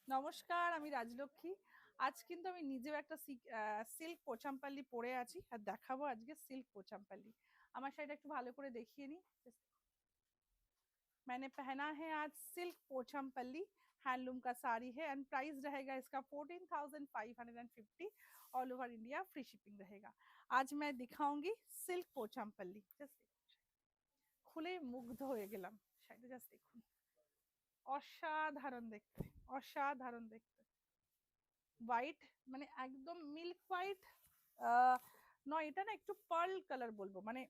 নমস্কার, আমি রাজলক্ষ্মী। আজ কিন্তু আমি নিজেও একটা সিল্ক পোচামপাল্লি পরে আছি আর দেখাবো আজকে সিল্ক পোচামপাল্লি। আমার শাড়িটা একটু ভালো করে দেখিয়ে নিই। मैंने पहना है आज सिल्क पोचमपल्ली, हैंडलूम का साड़ी है एंड प्राइस रहेगा इसका 14,550। All over India free shipping रहेगा। आज मैं दिखाऊंगी सिल्क पोचमपल्ली। जस्ट খুলে মুগ্ধ হয়ে গেলাম। শাড়িটা জাস্ট দেখুন, অসাধারণ দেখতে, অসাধারণ দেখতে। হোয়াইট, মানে একদম মিল্ক হোয়াইট নয়, এটা না একটু পার্ল কালার বলবো, মানে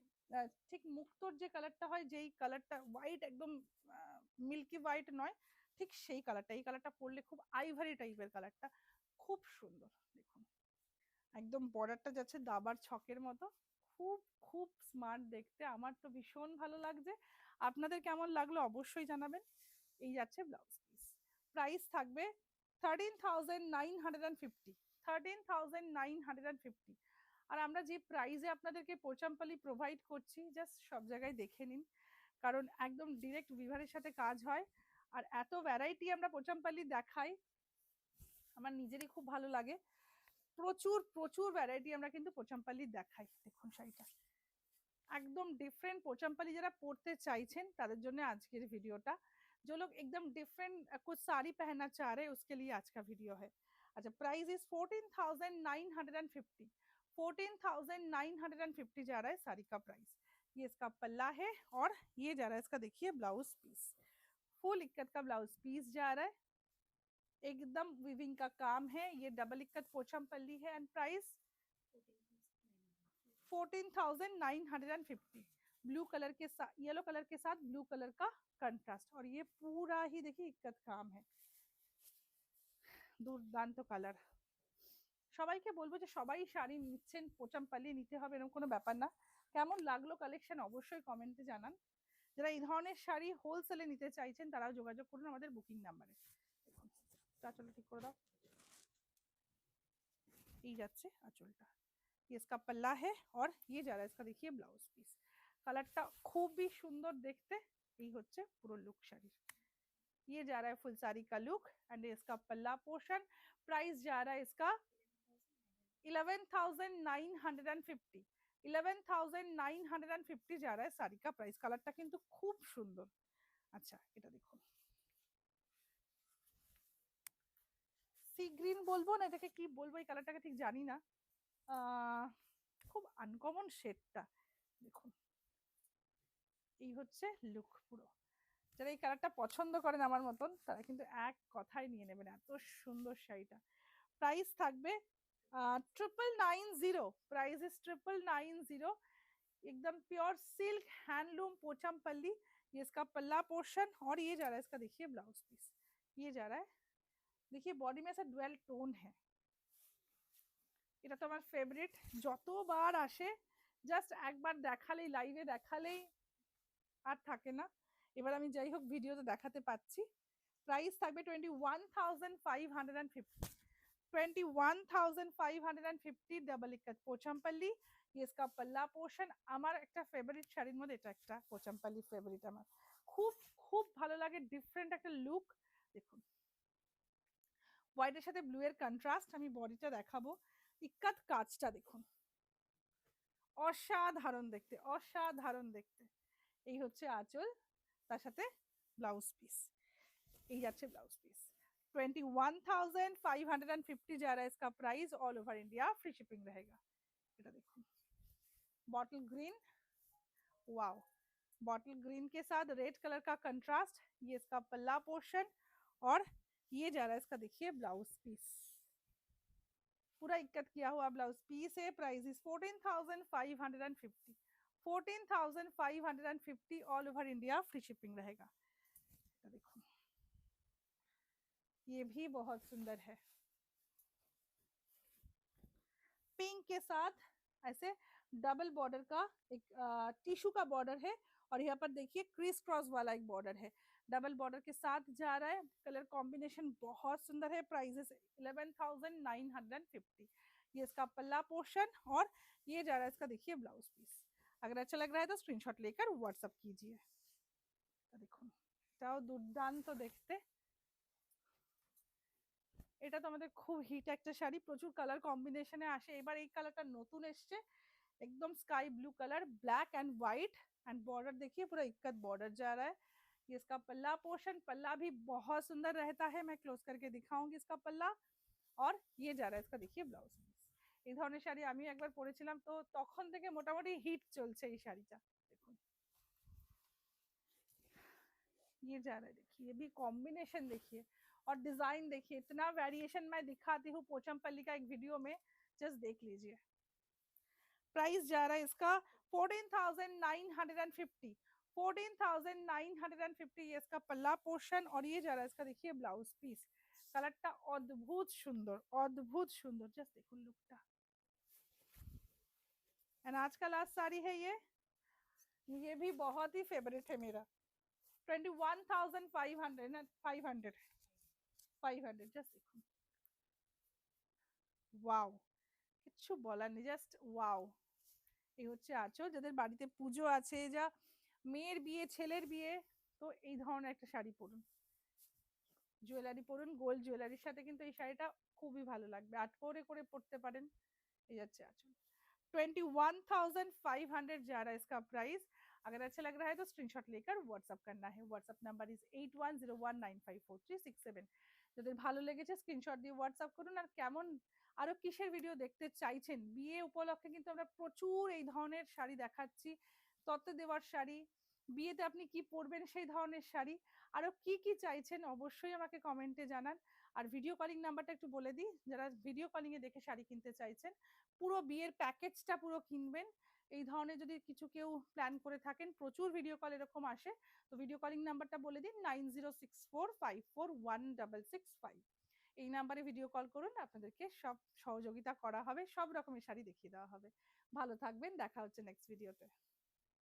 ঠিক মুক্তোর যে কালারটা হয়, যেই কালারটা হোয়াইট, একদম মিল্কি হোয়াইট নয়, ঠিক সেই কালারটা। এই কালারটা পরলে খুব আইভারি টাইপের কালারটা, খুব সুন্দর। দেখুন একদম বর্ডারটা যাচ্ছে দাবার ছকের মতো, খুব খুব স্মার্ট দেখতে। আমার তো ভীষণ ভালো লাগছে। আপনাদের কেমন লাগলো অবশ্যই জানাবেন। এই যাচ্ছে ব্লাউজ পিস। প্রাইস থাকবে 13,950, 13,950। আর আমরা যে প্রাইসে আপনাদেরকে পোচামপাল্লি প্রোভাইড করছি, জাস্ট সব জায়গায় দেখে নিন, কারণ একদম ডিরেক্ট উইভারের সাথে কাজ হয়। আর এত ভ্যারাইটি আমরা পোচামপাল্লি দেখাই, আমার নিজেরই খুব ভালো লাগে। প্রচুর প্রচুর ভ্যারাইটি আমরা কিন্তু পোচামপাল্লি দেখাই। দেখুন শাড়িটা একদম ডিফারেন্ট। पोचमपल्ली যারা পড়তে চাইছেন তাদের জন্য আজকের ভিডিওটা। जो लोग एकदम डिफरेंट कुछ साड़ी पहनना चाह रहे हैं उसके लिए आज का वीडियो है। अच्छा, प्राइस इज 14,950, 14,950 जा रहा है साड़ी का प्राइस। ये इसका पल्ला है और ये जा रहा है इसका, देखिए ब्लाउज पीस, फुल इक्कत का ब्लाउज पीस जा रहा है, एकदम विविंग का काम है। ये डबल इक्कत पोचमपल्ली है एंड प्राइस 14,950। ब्लू कलर के साथ, येलो कलर के साथ ब्लू कलर का कंट्रास्ट, और ये पूरा ही देखिए इक्कत काम है, দুর্দান্ত কালার। সবাইকে বলবো যে সবাই শাড়ি নিচ্ছেন, পোচামপাল্লি নিতে হবে এরকম কোনো ব্যাপার না। কেমন লাগলো কালেকশন অবশ্যই কমেন্টে জানান। যারা এই ধরনের শাড়ি হোলসেলে নিতে চাইছেন তারাও যোগাযোগ করুন আমাদের বুকিং নাম্বারে। দেখুন আঁচলটা ঠিক করে দাও। এই যাচ্ছে আঁচলটা, ये इसका पल्ला है और ये जा रहा है इसका, देखिए ब्लाउज पीस। কালারটা খুবই সুন্দর দেখতে। এই হচ্ছে পুরো লুক শাড়ির। ये जा रहा है फुल साड़ी का लुक एंड इसका पल्ला पोर्शन। प्राइस जा रहा है इसका 11,950, 11,950 जा रहा है साड़ी का प्राइस। কালারটা কিন্তু খুব সুন্দর। আচ্ছা, এটা দেখুন, সি গ্রিন বলবো না, এটাকে কি বলবো, এই কালারটাকে ঠিক জানি না। খুব আনকমন শেডটা, দেখুন এই হচ্ছে লুক পুরো। যারা এই কালারটা পছন্দ করেন আমার মতন, তারা কিন্তু এক কথায় নিয়ে নেবেন, এত সুন্দর শাড়িটা। प्राइस থাকবে 990, प्राइस इज 990। एकदम प्योर सिल्क हैंडलूम पोचमपल्ली। ये इसका पल्ला पोर्शन और ये जा रहा है इसका, देखिए ब्लाउज पीस, ये जा रहा है। देखिए बॉडी में ऐसा डुअल टोन है, এটা তো আমার ফেভারিট। যতবার আসে জাস্ট একবার দেখালেই, লাইভে দেখালেই আর থাকে না। এবার আমি যাই হোক ভিডিওতে দেখাতে পাচ্ছি। প্রাইস থাকবে 21,550, 21,550 डबल इक्कत पोचमपल्ली। ये इसका पल्ला पोर्शन। আমার একটা ফেভারিট শাড়ির মধ্যে এটা একটা পোচমপল্লি ফেভারিট আমার, খুব খুব ভালো লাগে, ডিফারেন্ট একটা লুক। দেখুন হোয়াইটের সাথে ব্লু এর কন্ট্রাস্ট। আমি বডিটা দেখাবো, ইক্কাত কাজটা দেখুন, অসাধারণ দেখতে, অসাধারণ দেখতে। এই হচ্ছে আঁচল, তার সাথে ব্লাউজ পিস। এই যাচ্ছে ব্লাউজ পিস। 21,550 जा रहा है इसका price. All over India free shipping रहेगा। এটা দেখুন bottle green, wow, bottle green के साथ रेड कलर का कंट्रास्ट। ये इसका पल्ला पोर्शन और ये जा रहा है इसका, देखिए ब्लाउज पीस, पूरा इक्कत किया हुआ ब्लाउज पीस है। Price is 14,550, 14,550। All over India free shipping रहेगा। देखो ये भी बहुत सुंदर है, पिंक के साथ ऐसे डबल बॉर्डर का एक टिश्यू का बॉर्डर है, और यहाँ पर देखिए क्रिस क्रॉस वाला एक बॉर्डर है, डबल बॉर्डर के साथ जा रहा है। कलर कॉम्बिनेशन बहुत सुंदर है। प्राइस 11,950। ये इसका पल्ला पोर्शन और ये जा रहा है इसका, देखिए ब्लाउज पीस। अगर अच्छा लग रहा है तो स्क्रीनशॉट लेकर व्हाट्सअप कीजिए। देखो এটাও দুর্দান্ত দেখতে, এটা তো আমাদের খুব হিট একটা শাড়ি, প্রচুর কালার কম্বিনেশনে আসে। এবার এই কালারটা নতুন এসছে, एकदम sky blue colour, black and white, and border देखिए पूरा इक्कत बॉर्डर जा रहा है। ये इसका पल्ला पोर्शन, पल्ला भी बहुत सुंदर रहता है, मैं क्लोज करके दिखाऊंगी इसका पल्ला। और ये जा रहा है इसका, देखिए ब्लाउज পিস। এই ধরনের শাড়ি আমি একবার পরেছিলাম, তো তখন থেকে মোটামুটি হিট চলছে এই শাড়িটা। দেখুন ये जा रहा है, देखिए ये भी कॉम्बिनेशन देखिए, और डिजाइन देखिए, इतना वेरिएशन मैं दिखाती हूँ पोचमपल्ली का एक वीडियो में, जस्ट देख लीजिए। प्राइस जा रहा है इसका 14,950, 14,950 ये इसका पल्ला पोर्शन, और ये जा रहा है इसका, देखिए ब्लाउज पीस। কালারটা অদ্ভুত সুন্দর, অদ্ভুত সুন্দর, জাস্ট দেখুন লুকটা। एंड आज का लास्ट साड़ी है ये भी बहुत ही फेवरेट है मेरा। 21,500, 500, 500, জাস্ট দেখুন, ওয়াও, কিছু বলার নেই, জাস্ট ওয়াও। এই হচ্ছে আঁচল, যাদের বাড়িতে পুজো আছে, যা মেয়ের বিয়ে, ছেলের বিয়ে, তো এই ধরনের একটা শাড়ি পরুন, জুয়েলারি পরুন, গোল্ড জুয়েলারির সাথে কিন্তু এই শাড়িটা খুবই ভালো লাগবে, আট করে পরতে পারেন। এই হচ্ছে আঁচল। 21,500 जा रहा है इसका प्राइस। अगर अच्छा लग रहा है तो स्क्रीनशॉट लेकर व्हाट्सअप करना है। WhatsApp number is 8101954367। যাদের ভালো লেগেছে স্ক্রিনশট দিয়ে হোয়াটসঅ্যাপ করুন। আর কেমন আরো কিসের ভিডিও দেখতে চাইছেন, বিয়ে উপলক্ষে কিন্তু আমরা প্রচুর এই ধরনের শাড়ি দেখাচ্ছি, তত্ত্ব দেওয়ার শাড়ি, বিয়েতে আপনি কি পরবেন সেই ধরনের শাড়ি, আরো কি কি চাইছেন অবশ্যই আমাকে কমেন্টে জানান। আর ভিডিও কলিং নাম্বারটা একটু বলে দিই, যারা ভিডিও কলিং এ দেখে শাড়ি কিনতে চাইছেন, পুরো বিয়ের প্যাকেজটা পুরো কিনবেন, এই ধরনের যদি কিছু কেউ প্ল্যান করে থাকেন, প্রচুর ভিডিও কল এরকম আসে, তো ভিডিও কলিং নাম্বারটা বলে দিন 9064541665। এই নাম্বারে ভিডিও কল করুন, আপনাদেরকে সব সহযোগিতা করা হবে, সব রকমের শাড়ি দেখিয়ে দেওয়া হবে। ভালো থাকবেন, দেখা হচ্ছে নেক্সট ভিডিওতে।